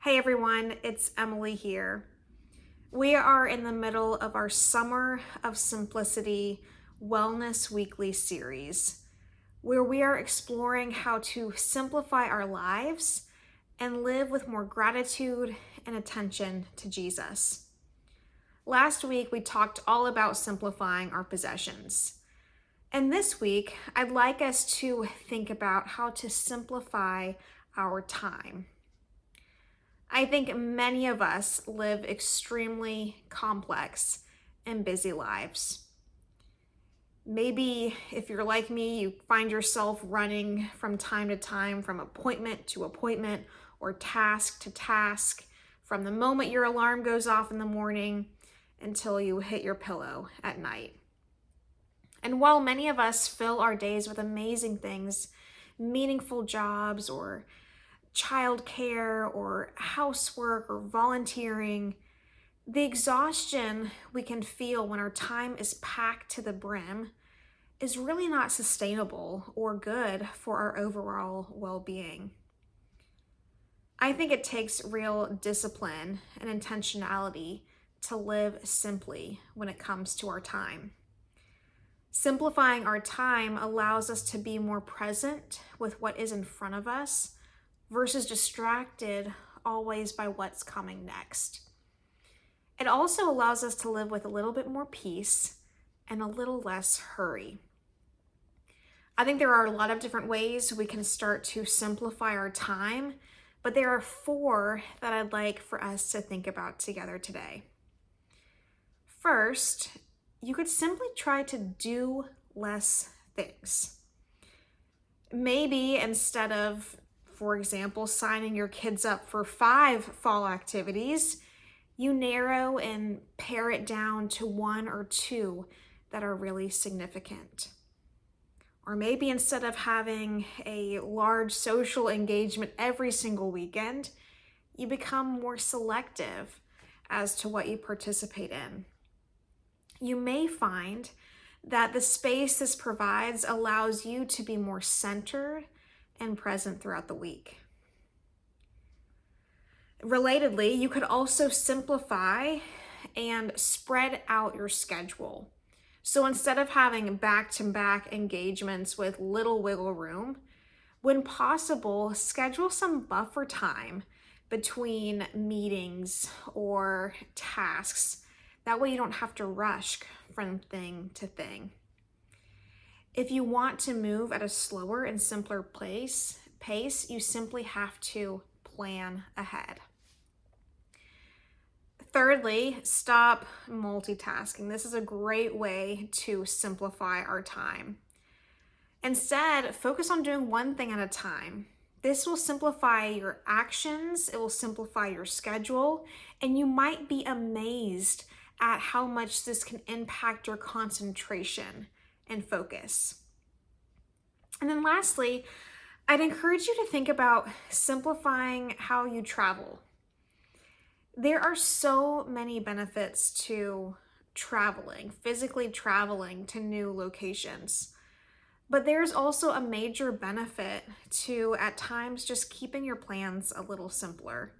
Hey everyone, it's Emily here. We are in the middle of our Summer of Simplicity Wellness Weekly series, where we are exploring how to simplify our lives and live with more gratitude and attention to Jesus. Last week, we talked all about simplifying our possessions. And this week, I'd like us to think about how to simplify our time. I think many of us live extremely complex and busy lives. Maybe if you're like me, you find yourself running from time to time, from appointment to appointment or task to task, from the moment your alarm goes off in the morning until you hit your pillow at night. And while many of us fill our days with amazing things, meaningful jobs or childcare or housework or volunteering, the exhaustion we can feel when our time is packed to the brim is really not sustainable or good for our overall well-being. I think it takes real discipline and intentionality to live simply when it comes to our time. Simplifying our time allows us to be more present with what is in front of us versus distracted always by what's coming next. It also allows us to live with a little bit more peace and a little less hurry. I think there are a lot of different ways we can start to simplify our time, but there are 4 that I'd like for us to think about together today. First, you could simply try to do less things. Maybe instead of, for example, signing your kids up for 5 fall activities, you narrow and pare it down to 1 or 2 that are really significant. Or maybe instead of having a large social engagement every single weekend, you become more selective as to what you participate in. You may find that the space this provides allows you to be more centered and present throughout the week. Relatedly, you could also simplify and spread out your schedule. So instead of having back-to-back engagements with little wiggle room, when possible, schedule some buffer time between meetings or tasks. That way you don't have to rush from thing to thing. If you want to move at a slower and simpler pace, you simply have to plan ahead. Thirdly, stop multitasking. This is a great way to simplify our time. Instead, focus on doing one thing at a time. This will simplify your actions, it will simplify your schedule, and you might be amazed at how much this can impact your concentration and focus. And then lastly, I'd encourage you to think about simplifying how you travel. There are so many benefits to traveling, physically traveling to new locations. But there's also a major benefit to, at times, just keeping your plans a little simpler.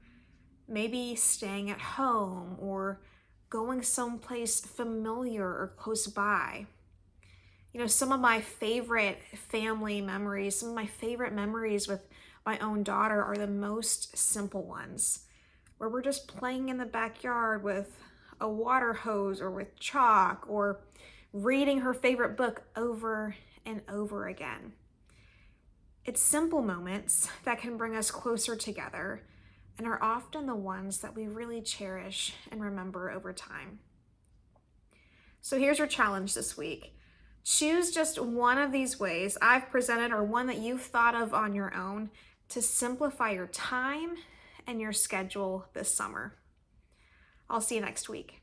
Maybe staying at home or going someplace familiar or close by. Some of my favorite family memories, some of my favorite memories with my own daughter are the most simple ones, where we're just playing in the backyard with a water hose or with chalk or reading her favorite book over and over again. It's simple moments that can bring us closer together and are often the ones that we really cherish and remember over time. So here's your challenge this week. Choose just one of these ways I've presented or one that you've thought of on your own to simplify your time and your schedule this summer. I'll see you next week.